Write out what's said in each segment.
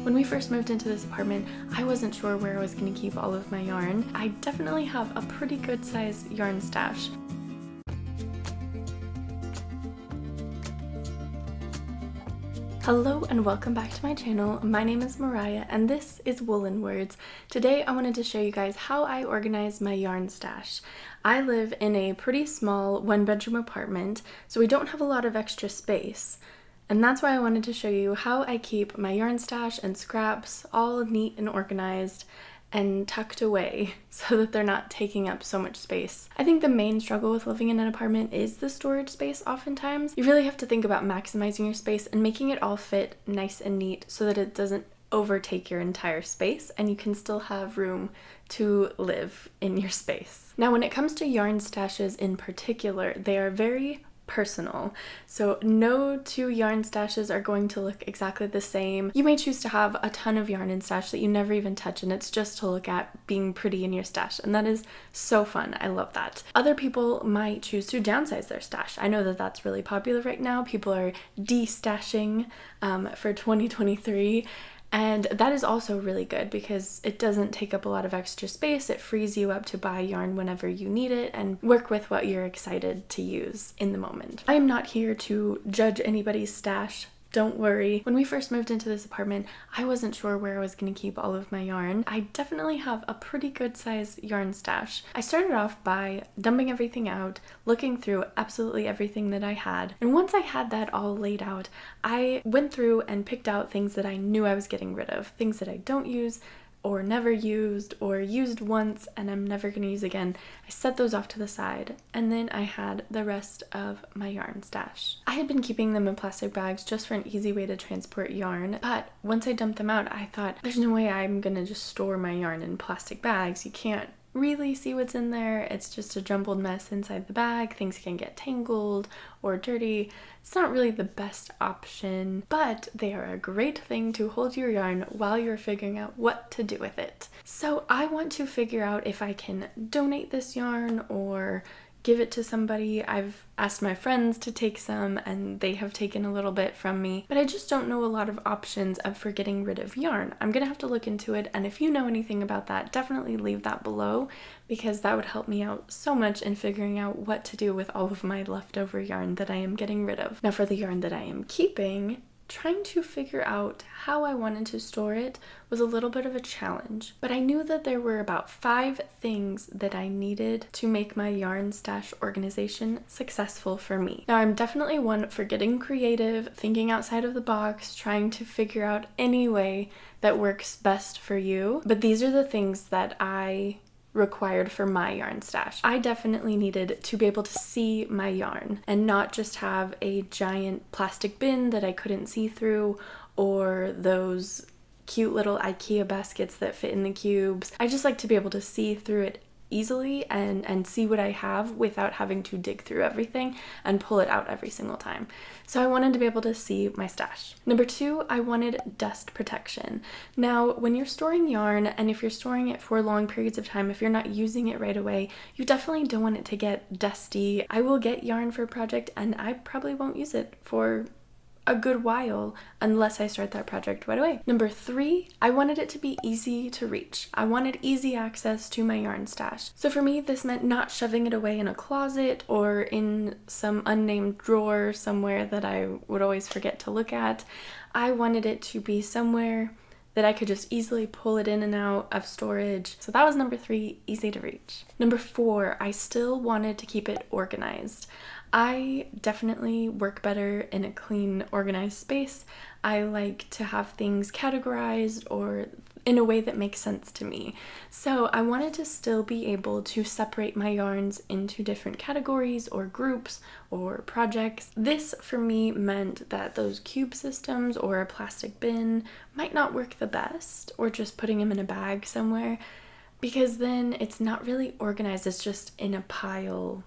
When we first moved into this apartment, I wasn't sure where I was going to keep all of my yarn. I definitely have a pretty good sized yarn stash. Hello and welcome back to my channel. My name is Mariah and this is Woolen Words. Today I wanted to show you guys how I organize my yarn stash. I live in a pretty small one-bedroom apartment, so we don't have a lot of extra space. And that's why I wanted to show you how I keep my yarn stash and scraps all neat and organized and tucked away so that they're not taking up so much space. I think the main struggle with living in an apartment is the storage space oftentimes. You really have to think about maximizing your space and making it all fit nice and neat so that it doesn't overtake your entire space and you can still have room to live in your space. Now, when it comes to yarn stashes in particular, they are very personal. So no two yarn stashes are going to look exactly the same. You may choose to have a ton of yarn in stash that you never even touch and it's just to look at being pretty in your stash, and that is so fun. I love that. Other people might choose to downsize their stash. I know that that's really popular right now. People are de-stashing for 2023. And that is also really good because it doesn't take up a lot of extra space. It frees you up to buy yarn whenever you need it and work with what you're excited to use in the moment. I am not here to judge anybody's stash. Don't worry. When we first moved into this apartment, I wasn't sure where I was going to keep all of my yarn. I definitely have a pretty good sized yarn stash. I started off by dumping everything out, looking through absolutely everything that I had. And once I had that all laid out, I went through and picked out things that I knew I was getting rid of, things that I don't use, or never used, or used once and I'm never going to use again. I set those off to the side, and then I had the rest of my yarn stash. I had been keeping them in plastic bags just for an easy way to transport yarn, but once I dumped them out, I thought, there's no way I'm going to just store my yarn in plastic bags. You can't really see what's in there. It's just a jumbled mess inside the bag. Things can get tangled or dirty. It's not really the best option, but they are a great thing to hold your yarn while you're figuring out what to do with it. So I want to figure out if I can donate this yarn or give it to somebody. I've asked my friends to take some and they have taken a little bit from me, but I just don't know a lot of options for getting rid of yarn. I'm gonna have to look into it, and if you know anything about that, definitely leave that below because that would help me out so much in figuring out what to do with all of my leftover yarn that I am getting rid of. Now, for the yarn that I am keeping, trying to figure out how I wanted to store it was a little bit of a challenge, but I knew that there were about 5 things that I needed to make my yarn stash organization successful for me. Now, I'm definitely one for getting creative, thinking outside of the box, trying to figure out any way that works best for you, but these are the things that I required for my yarn stash. I definitely needed to be able to see my yarn and not just have a giant plastic bin that I couldn't see through, or those cute little IKEA baskets that fit in the cubes. I just like to be able to see through it easily and see what I have without having to dig through everything and pull it out every single time. So I wanted to be able to see my stash. Number 2, I wanted dust protection. Now, when you're storing yarn, and if you're storing it for long periods of time, if you're not using it right away, you definitely don't want it to get dusty. I will get yarn for a project and I probably won't use it for a good while unless I start that project right away. Number 3, I wanted it to be easy to reach. I wanted easy access to my yarn stash. So for me, this meant not shoving it away in a closet or in some unnamed drawer somewhere that I would always forget to look at. I wanted it to be somewhere that I could just easily pull it in and out of storage. So that was number 3, easy to reach. Number 4, I still wanted to keep it organized. I definitely work better in a clean, organized space. I like to have things categorized or in a way that makes sense to me. So I wanted to still be able to separate my yarns into different categories or groups or projects. This for me meant that those cube systems or a plastic bin might not work the best, or just putting them in a bag somewhere, because then it's not really organized. It's just in a pile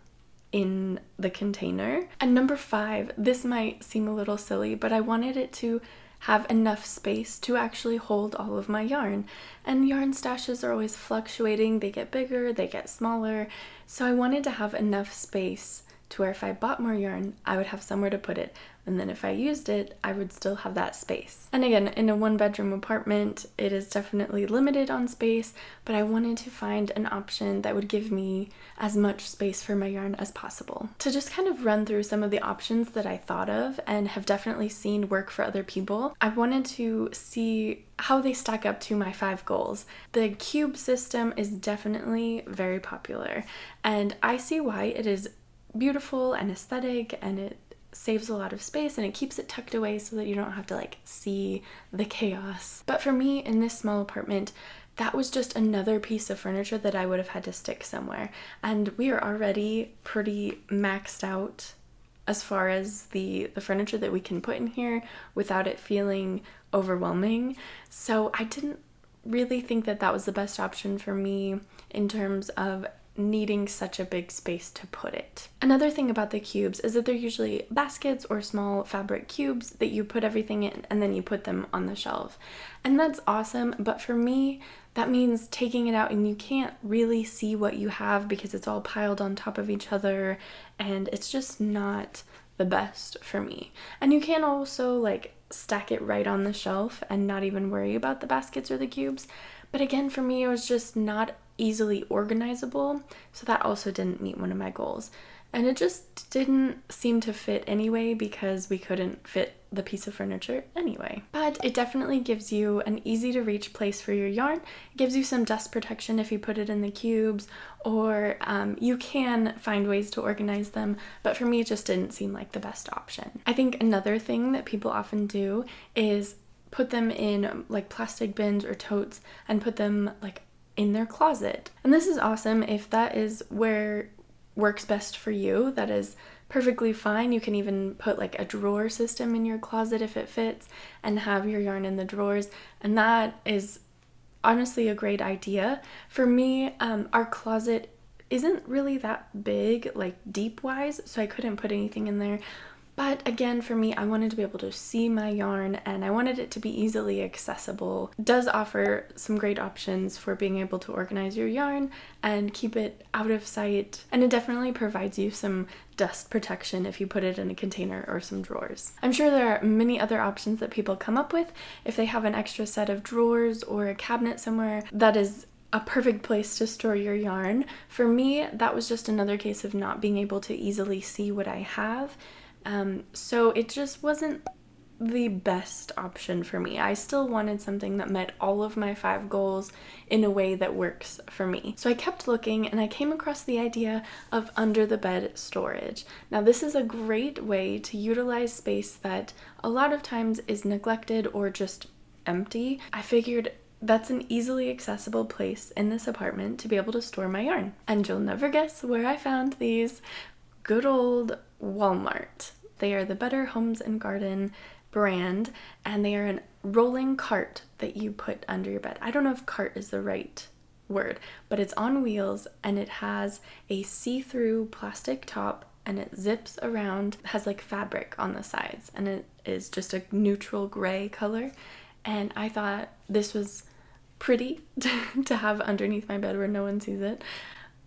in the container. And number 5, this might seem a little silly, but I wanted it to have enough space to actually hold all of my yarn. And yarn stashes are always fluctuating. They get bigger, they get smaller. So I wanted to have enough space to where if I bought more yarn, I would have somewhere to put it. And then if I used it, I would still have that space. And again, in a 1-bedroom apartment, it is definitely limited on space, but I wanted to find an option that would give me as much space for my yarn as possible. To just kind of run through some of the options that I thought of and have definitely seen work for other people, I wanted to see how they stack up to my 5 goals. The cube system is definitely very popular, and I see why. It is beautiful and aesthetic, and it saves a lot of space, and it keeps it tucked away so that you don't have to like see the chaos. But for me, in this small apartment, that was just another piece of furniture that I would have had to stick somewhere, and we are already pretty maxed out as far as the furniture that we can put in here without it feeling overwhelming. So I didn't really think that that was the best option for me in terms of needing such a big space to put it. Another thing about the cubes is that they're usually baskets or small fabric cubes that you put everything in and then you put them on the shelf. And that's awesome, but for me, that means taking it out and you can't really see what you have because it's all piled on top of each other, and it's just not the best for me. And you can also like stack it right on the shelf and not even worry about the baskets or the cubes. But again, for me, it was just not easily organizable, so that also didn't meet one of my goals. And it just didn't seem to fit anyway because we couldn't fit the piece of furniture anyway. But it definitely gives you an easy to reach place for your yarn. It gives you some dust protection if you put it in the cubes, or you can find ways to organize them, but for me it just didn't seem like the best option. I think another thing that people often do is put them in like plastic bins or totes and put them like in their closet. And this is awesome if that is where works best for you. That is perfectly fine. You can even put like a drawer system in your closet if it fits and have your yarn in the drawers, and that is honestly a great idea. For me, our closet isn't really that big, like deep wise, so I couldn't put anything in there. But again, for me, I wanted to be able to see my yarn and I wanted it to be easily accessible. It does offer some great options for being able to organize your yarn and keep it out of sight. And it definitely provides you some dust protection if you put it in a container or some drawers. I'm sure there are many other options that people come up with. If they have an extra set of drawers or a cabinet somewhere, that is a perfect place to store your yarn. For me, that was just another case of not being able to easily see what I have. So it just wasn't the best option for me. I still wanted something that met all of my 5 goals in a way that works for me. So I kept looking and I came across the idea of under the bed storage. Now this is a great way to utilize space that a lot of times is neglected or just empty. I figured that's an easily accessible place in this apartment to be able to store my yarn. And you'll never guess where I found these. Good old Walmart. They are the Better Homes and Garden brand, and they are a rolling cart that you put under your bed. I don't know if cart is the right word, but it's on wheels and it has a see-through plastic top and it zips around, has like fabric on the sides, and it is just a neutral gray color. And I thought this was pretty to have underneath my bed where no one sees it.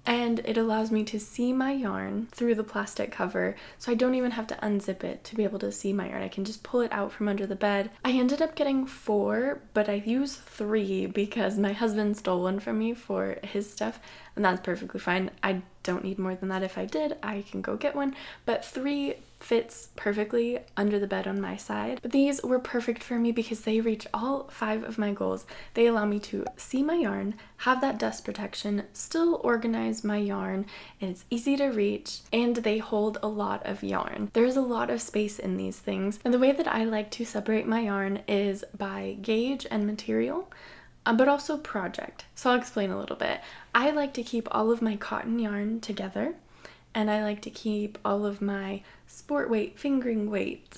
And it allows me to see my yarn through the plastic cover, so I don't even have to unzip it to be able to see my yarn. I can just pull it out from under the bed. I ended up getting 4, but I used 3 because my husband stole one from me for his stuff, and that's perfectly fine. I don't need more than that. If I did, I can go get one, but 3 fits perfectly under the bed on my side. But these were perfect for me because they reach all 5 of my goals. They allow me to see my yarn, have that dust protection, still organize my yarn, and it's easy to reach, and they hold a lot of yarn. There's a lot of space in these things, and the way that I like to separate my yarn is by gauge and material, but also project. So I'll explain a little bit. I like to keep all of my cotton yarn together, and I like to keep all of my sport weight, fingering weight,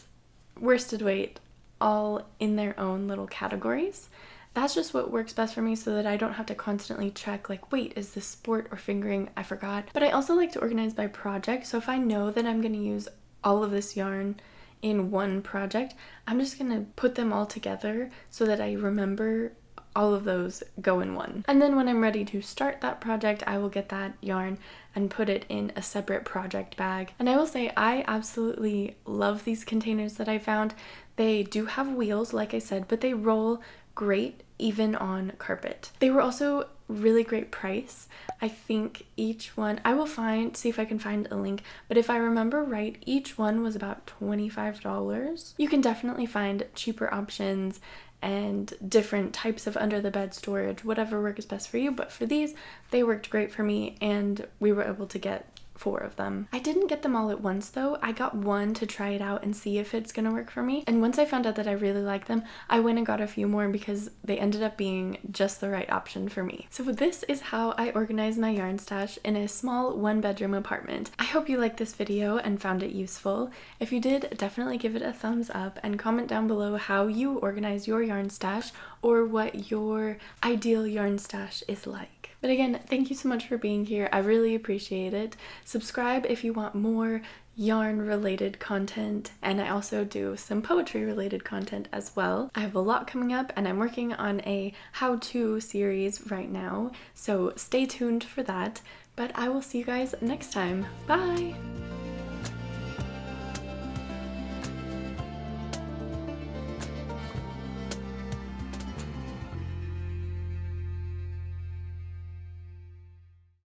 worsted weight, all in their own little categories. That's just what works best for me so that I don't have to constantly check like, wait, is this sport or fingering? I forgot. But I also like to organize by project. So if I know that I'm going to use all of this yarn in one project, I'm just going to put them all together so that I remember all of those go in one. And then when I'm ready to start that project, I will get that yarn and put it in a separate project bag. And I will say I absolutely love these containers that I found. They do have wheels, like I said, but they roll great even on carpet. They were also really great price. I think each one, I will see if I can find a link, but if I remember right, each one was about $25. You can definitely find cheaper options and different types of under the bed storage, whatever works best for you, but for these, they worked great for me and we were able to get 4 of them. I didn't get them all at once though. I got one to try it out and see if it's gonna work for me. And once I found out that I really liked them, I went and got a few more because they ended up being just the right option for me. So this is how I organize my yarn stash in a small 1-bedroom apartment. I hope you liked this video and found it useful. If you did, definitely give it a thumbs up and comment down below how you organize your yarn stash or what your ideal yarn stash is like. But again, thank you so much for being here. I really appreciate it. Subscribe if you want more yarn related content, and I also do some poetry related content as well. I have a lot coming up and I'm working on a how-to series right now, so stay tuned for that. But I will see you guys next time. Bye!